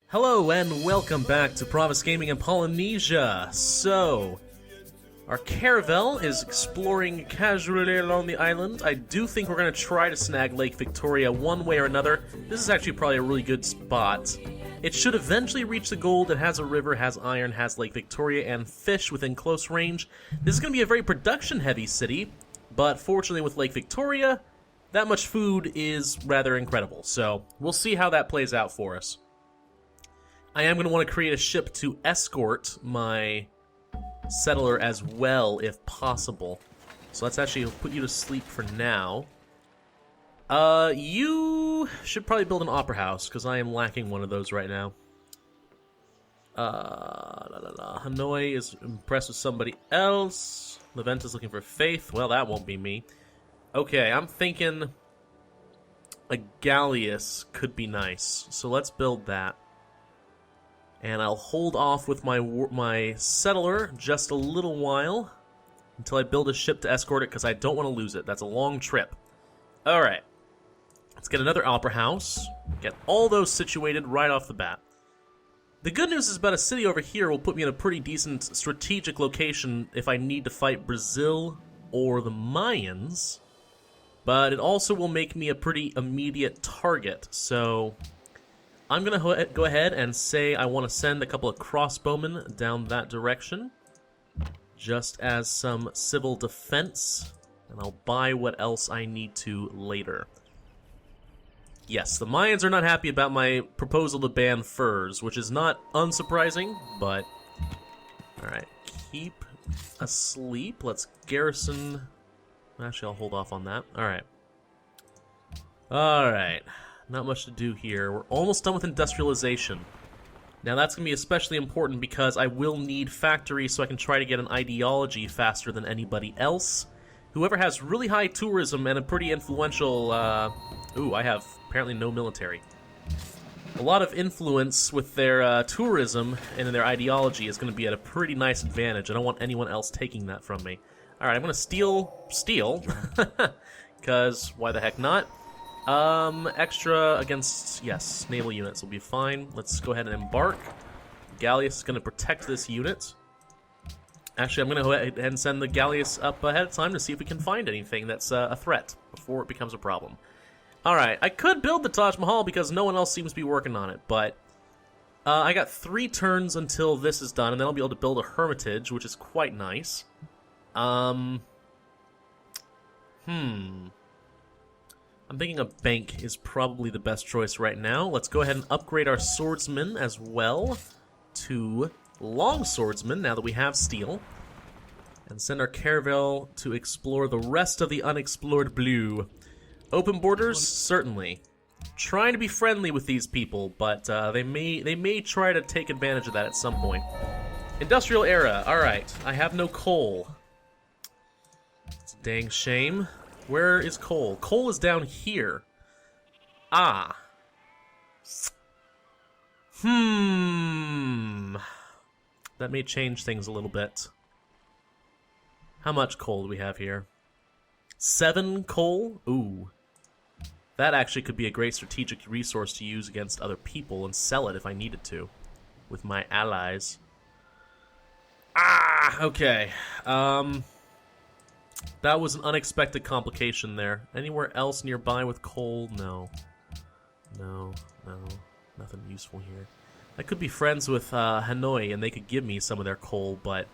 Hello and welcome back to Pravus Gaming in Polynesia. So, our caravel is exploring casually along the island. I do think we're going to try to snag Lake Victoria one way or another. This is actually probably a really good spot. It should eventually reach the gold. It has a river, has iron, has Lake Victoria, and fish within close range. This is going to be a very production-heavy city, but fortunately with Lake Victoria, that much food is rather incredible. So, we'll see how that plays out for us. I am going to want to create a ship to escort my settler as well, if possible. So let's actually put you to sleep for now. You should probably build an opera house, because I am lacking one of those right now. Hanoi is impressed with somebody else. Levent is looking for faith. Well, that won't be me. Okay, I'm thinking a galleass could be nice. So let's build that. And I'll hold off with my settler just a little while until I build a ship to escort it, because I don't want to lose it. That's a long trip. Alright. Let's get another opera house. Get all those situated right off the bat. The good news is about a city over here will put me in a pretty decent strategic location if I need to fight Brazil or the Mayans. But it also will make me a pretty immediate target, so I'm going to go ahead and say I want to send a couple of crossbowmen down that direction, just as some civil defense, and I'll buy what else I need to later. Yes, the Mayans are not happy about my proposal to ban furs, which is not unsurprising, but alright, keep asleep. Let's garrison. Actually, I'll hold off on that. Alright. Alright. Not much to do here. We're almost done with industrialization. Now that's going to be especially important because I will need factories so I can try to get an ideology faster than anybody else. Whoever has really high tourism and a pretty influential... Ooh, I have apparently no military. A lot of influence with their tourism and their ideology is going to be at a pretty nice advantage. I don't want anyone else taking that from me. Alright, I'm going to steal, because why the heck not? Extra against, yes, naval units will be fine. Let's go ahead and embark. Galleass is going to protect this unit. Actually, I'm going to go ahead and send the Galleass up ahead of time to see if we can find anything that's a threat before it becomes a problem. Alright, I could build the Taj Mahal because no one else seems to be working on it, but I got 3 turns until this is done, and then I'll be able to build a hermitage, which is quite nice. I'm thinking a bank is probably the best choice right now. Let's go ahead and upgrade our swordsmen as well to long swordsmen now that we have steel. And send our caravel to explore the rest of the unexplored blue. Open borders? Certainly. Trying to be friendly with these people, but they may try to take advantage of that at some point. Industrial era. Alright, I have no coal. It's a dang shame. Where is coal? Coal is down here. Ah. That may change things a little bit. How much coal do we have here? 7 coal? Ooh. That actually could be a great strategic resource to use against other people and sell it if I needed to. With my allies. Ah! Okay. That was an unexpected complication there. Anywhere else nearby with coal? No. No. Nothing useful here. I could be friends with Hanoi and they could give me some of their coal, but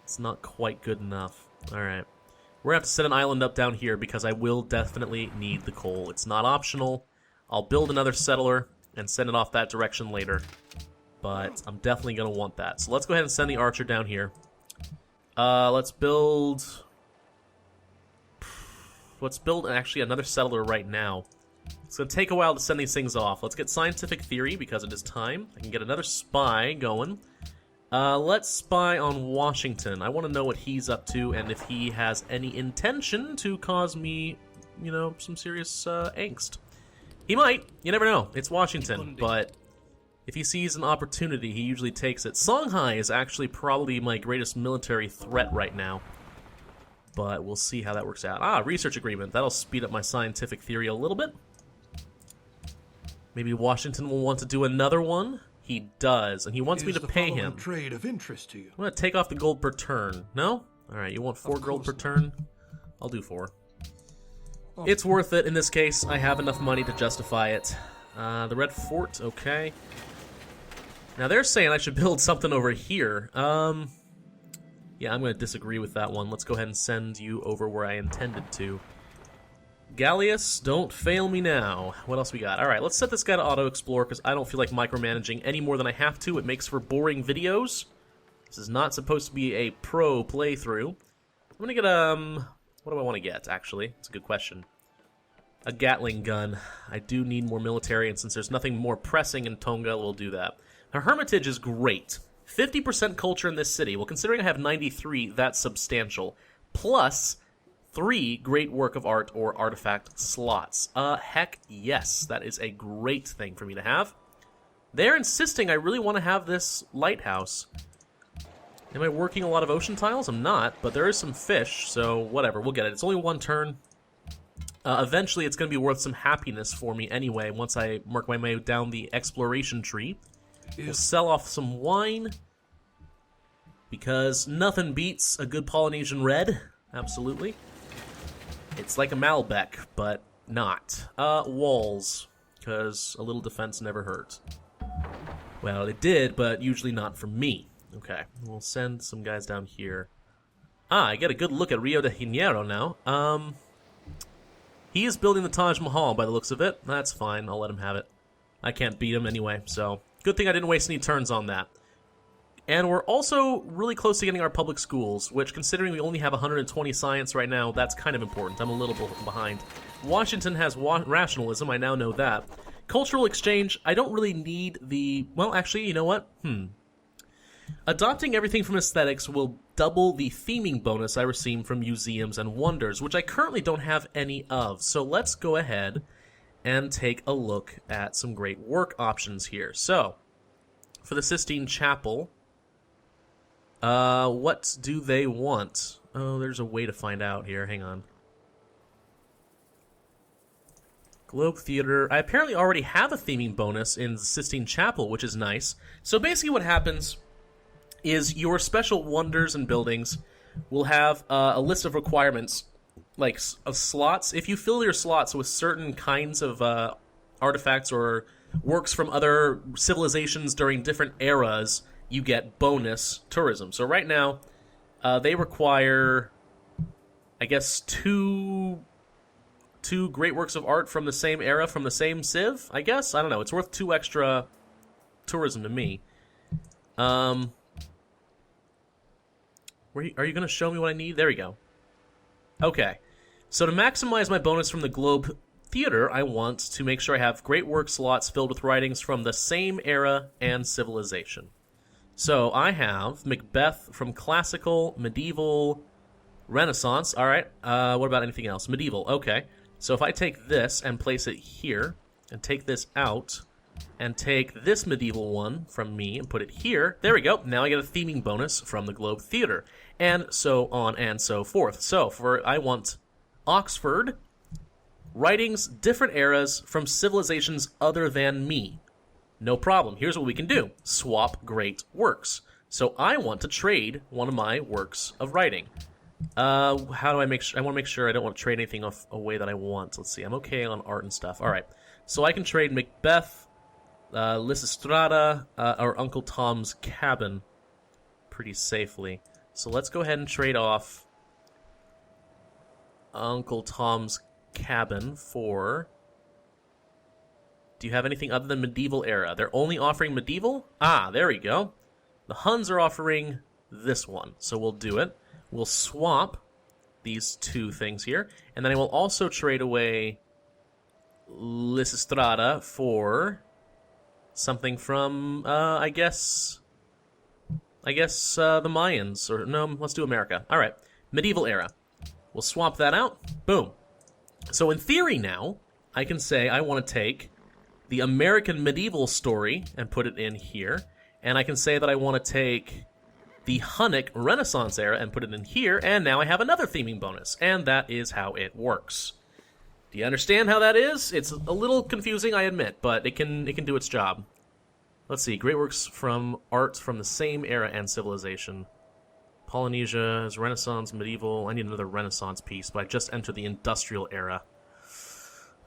it's not quite good enough. Alright. We're going to have to set an island up down here because I will definitely need the coal. It's not optional. I'll build another settler and send it off that direction later. But I'm definitely going to want that. So let's go ahead and send the archer down here. Let's build actually another settler right now. It's going to take a while to send these things off. Let's get scientific theory because it is time. I can get another spy going. Let's spy on Washington. I want to know what he's up to and if he has any intention to cause me, you know, some serious angst. He might. You never know. It's Washington, but if he sees an opportunity, he usually takes it. Songhai is actually probably my greatest military threat right now. But we'll see how that works out. Ah, research agreement. That'll speed up my scientific theory a little bit. Maybe Washington will want to do another one. He does, and he wants me to pay him. Trade of interest to you? I'm going to take off the gold per turn. No? Alright, you want 4 gold per turn? I'll do 4. Oh. It's worth it in this case. I have enough money to justify it. The Red Fort, okay. Now they're saying I should build something over here. Yeah, I'm going to disagree with that one. Let's go ahead and send you over where I intended to. Gallius, don't fail me now. What else we got? Alright, let's set this guy to auto-explore, because I don't feel like micromanaging any more than I have to. It makes for boring videos. This is not supposed to be a pro playthrough. I'm going to get, what do I want to get, actually? It's a good question. A Gatling gun. I do need more military, and since there's nothing more pressing in Tonga, we'll do that. Our Hermitage is great. 50% culture in this city. Well, considering I have 93, that's substantial. Plus 3 great work of art or artifact slots. Heck yes. That is a great thing for me to have. They're insisting I really want to have this lighthouse. Am I working a lot of ocean tiles? I'm not, but there is some fish, so whatever. We'll get it. It's only 1 turn. Eventually, it's going to be worth some happiness for me anyway, once I work my way down the exploration tree. We'll sell off some wine, because nothing beats a good Polynesian red. Absolutely. It's like a Malbec, but not. Walls, because a little defense never hurt. Well, it did, but usually not for me. Okay, we'll send some guys down here. I get a good look at Rio de Janeiro now. He is building the Taj Mahal by the looks of it. That's fine, I'll let him have it. I can't beat him anyway, so good thing I didn't waste any turns on that. And we're also really close to getting our public schools, which, considering we only have 120 science right now, that's kind of important. I'm a little behind. Washington has rationalism, I now know that. Cultural exchange, I don't really need the... Well, actually, you know what? Adopting everything from aesthetics will double the theming bonus I receive from museums and wonders, which I currently don't have any of. So let's go ahead and take a look at some great work options here. So, for the Sistine Chapel, what do they want? Oh, there's a way to find out here. Hang on. Globe Theater. I apparently already have a theming bonus in the Sistine Chapel, which is nice. So basically what happens is your special wonders and buildings will have a list of requirements, like of slots. If you fill your slots with certain kinds of artifacts or works from other civilizations during different eras, you get bonus tourism. So right now, they require, I guess, two great works of art from the same era, from the same civ, I guess? I don't know. It's worth 2 extra tourism to me. Are you going to show me what I need? There we go. Okay. So to maximize my bonus from the Globe Theater, I want to make sure I have great work slots filled with writings from the same era and civilization. So I have Macbeth from classical, medieval, Renaissance. All right. What about anything else? Medieval. Okay. So if I take this and place it here, and take this out, and take this medieval one from me and put it here, there we go. Now I get a theming bonus from the Globe Theater, and so on and so forth. So I want Oxford, writings, different eras from civilizations other than me. No problem. Here's what we can do. Swap great works. So I want to trade one of my works of writing. How do I make sure? I want to make sure I don't want to trade anything off a way that I want. Let's see. I'm okay on art and stuff. All right. So I can trade Macbeth, Lysistrata, or Uncle Tom's Cabin pretty safely. So let's go ahead and trade off Uncle Tom's Cabin for... Do you have anything other than medieval era? They're only offering medieval? Ah, there we go. The Huns are offering this one, so we'll do it. We'll swap these 2 things here, and then I will also trade away Lysistrata for something from, I guess the Mayans, or no, let's do America. All right, medieval era. We'll swap that out. Boom. So in theory now, I can say I want to take the American medieval story and put it in here, and I can say that I want to take the Hunnic Renaissance era and put it in here, and now I have another theming bonus, and that is how it works. Do you understand how that is? It's a little confusing, I admit, but it can do its job. Let's see. Great works from art from the same era and civilization. Polynesia is Renaissance, medieval. I need another Renaissance piece, but I just entered the industrial era.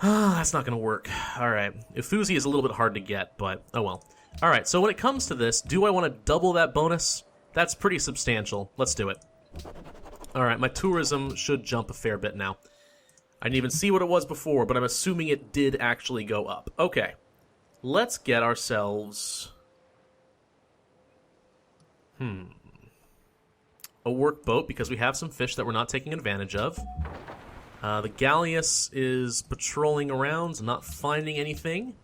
That's not going to work. Alright. Ufuzi is a little bit hard to get, but oh well. Alright, so when it comes to this, do I want to double that bonus? That's pretty substantial. Let's do it. Alright, my tourism should jump a fair bit now. I didn't even see what it was before, but I'm assuming it did actually go up. Okay. Let's get ourselves... a workboat, because we have some fish that we're not taking advantage of. The Galleus is patrolling around, not finding anything.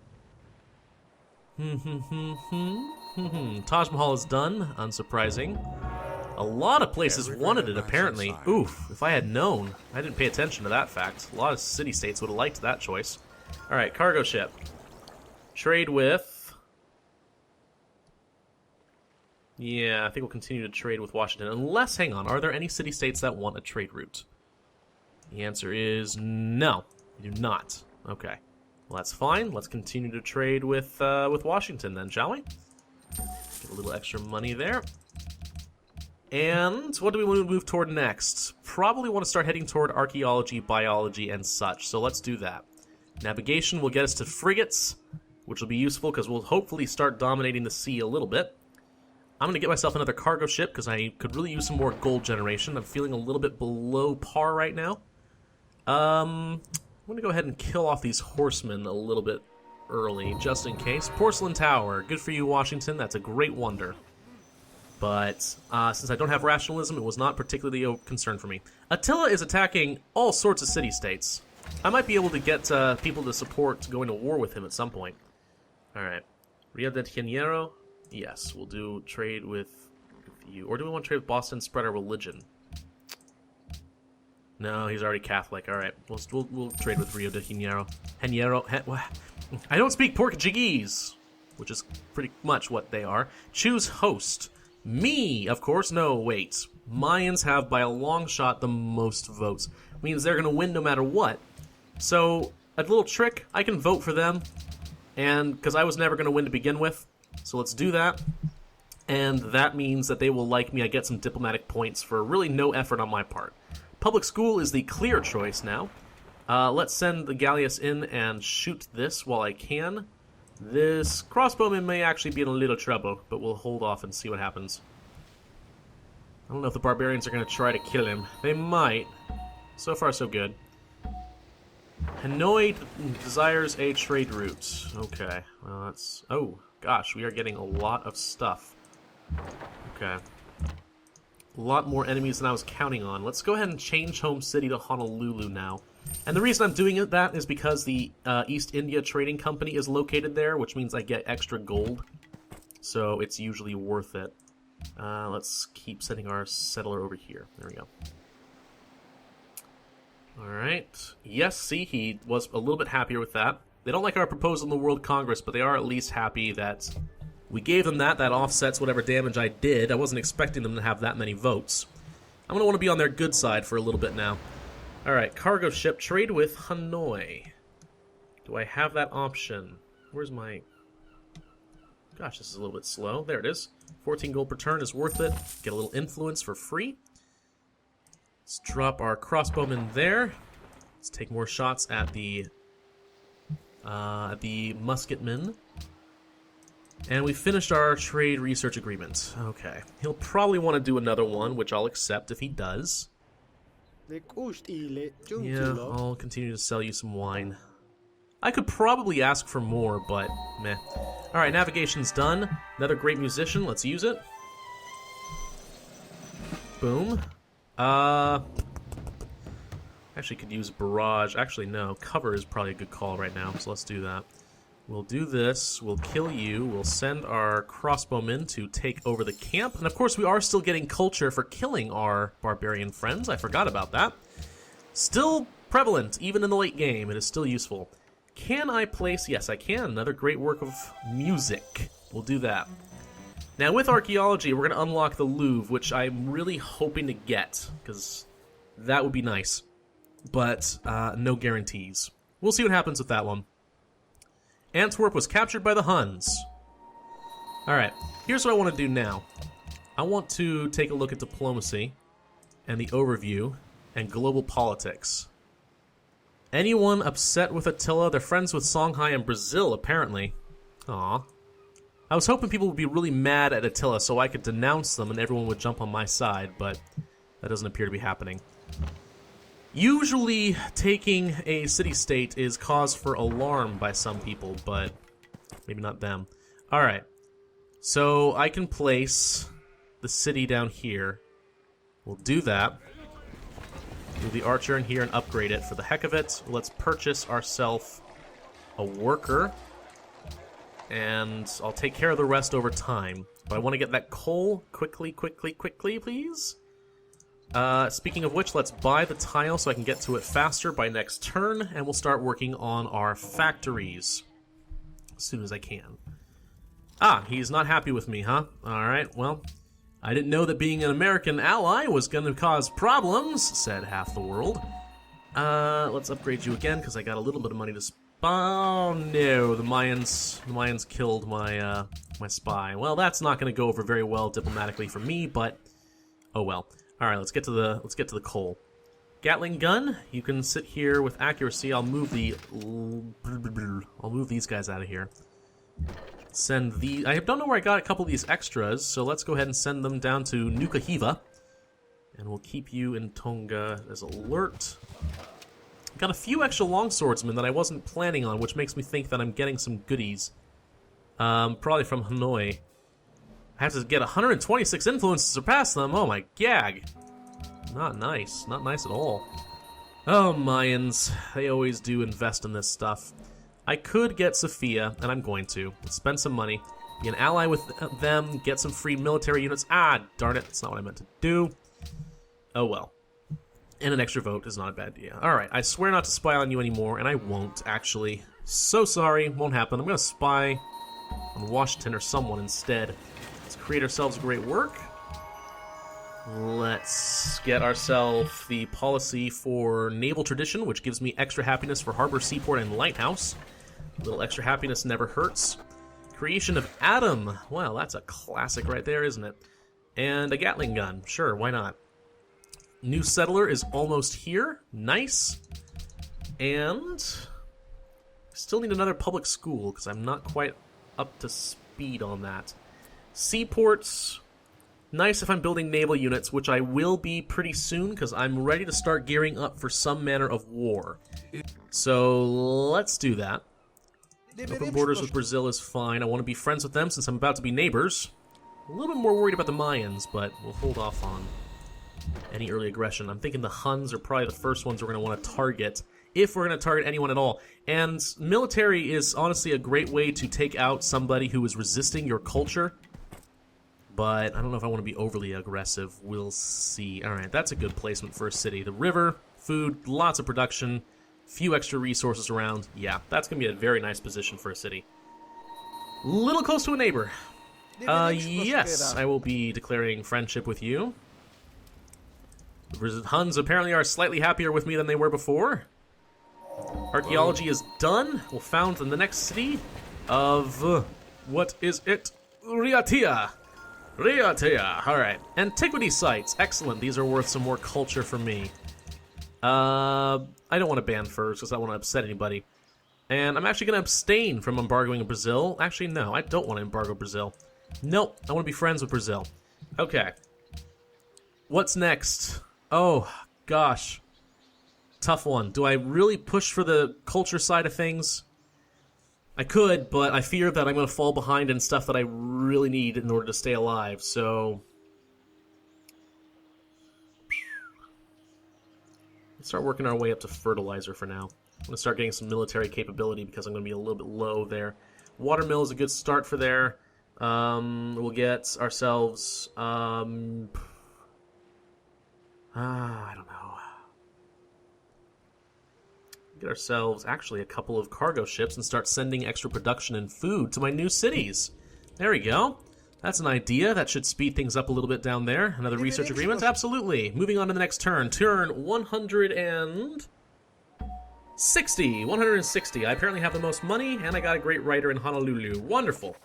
Taj Mahal is done, unsurprising. A lot of places wanted it, apparently. Oof, if I had known. I didn't pay attention to that fact. A lot of city-states would have liked that choice. Alright, cargo ship. Trade with... Yeah, I think we'll continue to trade with Washington. Unless, hang on, are there any city-states that want a trade route? The answer is no. We do not. Okay. Well, that's fine. Let's continue to trade with Washington then, shall we? Get a little extra money there. And what do we want to move toward next? Probably want to start heading toward archaeology, biology, and such. So let's do that. Navigation will get us to frigates, which will be useful because we'll hopefully start dominating the sea a little bit. I'm going to get myself another cargo ship because I could really use some more gold generation. I'm feeling a little bit below par right now. I'm going to go ahead and kill off these horsemen a little bit early, just in case. Porcelain Tower. Good for you, Washington. That's a great wonder. But since I don't have rationalism, it was not particularly a concern for me. Attila is attacking all sorts of city-states. I might be able to get people to support going to war with him at some point. Alright. Rio de Janeiro. Yes, we'll do trade with you. Or do we want to trade with Boston, spread our religion? No, he's already Catholic. Alright, we'll trade with Rio de Janeiro. I don't speak Portuguese, which is pretty much what they are. Choose host. Me, of course. No, wait. Mayans have, by a long shot, the most votes. Means they're going to win no matter what. So, a little trick, I can vote for them. And, because I was never going to win to begin with. So let's do that. And that means that they will like me. I get some diplomatic points for really no effort on my part. Public school is the clear choice now. Let's send the Galleus in and shoot this while I can. This crossbowman may actually be in a little trouble, but we'll hold off and see what happens. I don't know if the barbarians are going to try to kill him. They might. So far, so good. Hanoi desires a trade route. Okay, well that's... Oh, gosh, we are getting a lot of stuff. Okay. A lot more enemies than I was counting on. Let's go ahead and change home city to Honolulu now. And the reason I'm doing that is because the East India Trading Company is located there, which means I get extra gold. So it's usually worth it. Let's keep sending our settler over here. There we go. Alright. Yes, see, he was a little bit happier with that. They don't like our proposal in the World Congress, but they are at least happy that we gave them that. That offsets whatever damage I did. I wasn't expecting them to have that many votes. I'm going to want to be on their good side for a little bit now. Alright, cargo ship, trade with Hanoi. Do I have that option? Where's my... Gosh, this is a little bit slow. There it is. 14 gold per turn is worth it. Get a little influence for free. Let's drop our crossbowmen there. Let's take more shots at the musketmen. And we finished our trade research agreement. Okay. He'll probably want to do another one, which I'll accept if he does. Yeah, I'll continue to sell you some wine. I could probably ask for more, but meh. Alright, navigation's done. Another great musician, let's use it. Boom. Actually could use barrage. Actually, no. Cover is probably a good call right now, so let's do that. We'll do this. We'll kill you. We'll send our crossbowmen to take over the camp. And of course, we are still getting culture for killing our barbarian friends. I forgot about that. Still prevalent, even in the late game. It is still useful. Can I place... Yes, I can. Another great work of music. We'll do that. Now, with archaeology, we're going to unlock the Louvre, which I'm really hoping to get, because that would be nice. But no guarantees. We'll see what happens with that one. Antwerp was captured by the Huns. Alright, here's what I want to do now. I want to take a look at diplomacy and the overview and global politics. Anyone upset with Attila? They're friends with Songhai and Brazil, apparently. Aw. I was hoping people would be really mad at Attila so I could denounce them and everyone would jump on my side, but that doesn't appear to be happening. Usually, taking a city-state is cause for alarm by some people, but maybe not them. Alright, so I can place the city down here. We'll do that. Move the archer in here and upgrade it for the heck of it. Let's purchase ourselves a worker. And I'll take care of the rest over time. But I want to get that coal quickly, please. Speaking of which, let's buy the tile so I can get to it faster by next turn. And we'll start working on our factories as soon as I can. Ah, he's not happy with me, huh? Alright, well, I didn't know that being an American ally was going to cause problems, said half the world. Let's upgrade you again, because I got a little bit of money to spend. Oh no, the Mayans killed my my spy. Well, that's not going to go over very well diplomatically for me, but oh well. All right, let's get to the coal. Gatling gun, you can sit here with accuracy. I'll move these guys out of here. Send the I don't know where I got a couple of these extras, so let's go ahead and send them down to Nuka Hiva. And we'll keep you in Tonga as alert. Got a few extra longswordsmen that I wasn't planning on, which makes me think that I'm getting some goodies. Probably from Hanoi. I have to get 126 influence to surpass them. Oh my gag. Not nice. Not nice at all. Oh, Mayans. They always do invest in this stuff. I could get Sofia, and I'm going to. Spend some money. Be an ally with them. Get some free military units. Ah, darn it. That's not what I meant to do. Oh well. And an extra vote is not a bad idea. Alright, I swear not to spy on you anymore, and I won't, actually. So sorry, won't happen. I'm gonna spy on Washington or someone instead. Let's create ourselves a great work. Let's get ourselves the policy for naval tradition, which gives me extra happiness for harbor, seaport, and lighthouse. A little extra happiness never hurts. Creation of Adam. Well, that's a classic right there, isn't it? And a Gatling gun. Sure, why not? New settler is almost here. Nice. And still need another public school because I'm not quite up to speed on that. Seaports. Nice if I'm building naval units, which I will be pretty soon because I'm ready to start gearing up for some manner of war. So let's do that. Open borders with Brazil is fine. I want to be friends with them since I'm about to be neighbors. A little bit more worried about the Mayans, but we'll hold off on any early aggression. I'm thinking the Huns are probably the first ones we're going to want to target, if we're going to target anyone at all. And military is honestly a great way to take out somebody who is resisting your culture. But I don't know if I want to be overly aggressive. We'll see. Alright, that's a good placement for a city. The river, food, lots of production, few extra resources around. Yeah, that's going to be a very nice position for a city. Little close to a neighbor. Yes, I will be declaring friendship with you. The Huns apparently are slightly happier with me than they were before. Archaeology is done. We'll found in the next city of... what is it? Raiatea. Raiatea. Alright. Antiquity sites. Excellent. These are worth some more culture for me. I don't want to ban furs because I don't want to upset anybody. And I'm actually going to abstain from embargoing Brazil. Actually, no. I don't want to embargo Brazil. Nope. I want to be friends with Brazil. Okay. What's next? Oh, gosh. Tough one. Do I really push for the culture side of things? I could, but I fear that I'm going to fall behind in stuff that I really need in order to stay alive, so... Let's start working our way up to fertilizer for now. I'm going to start getting some military capability because I'm going to be a little bit low there. Watermill is a good start for there. We'll get ourselves... I don't know. Get ourselves, actually, a couple of cargo ships and start sending extra production and food to my new cities. There we go. That's an idea. That should speed things up a little bit down there. Another research agreement? Absolutely. Moving on to the next turn. Turn 160. 160. I apparently have the most money, and I got a great writer in Honolulu. Wonderful.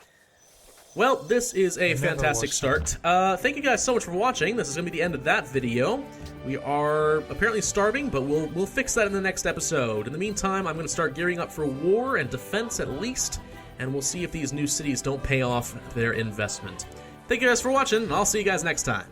Well, this is a never fantastic watched start. Thank you guys so much for watching. This is going to be the end of that video. We are apparently starving, but we'll fix that in the next episode. In the meantime, I'm going to start gearing up for war and defense at least, and we'll see if these new cities don't pay off their investment. Thank you guys for watching, and I'll see you guys next time.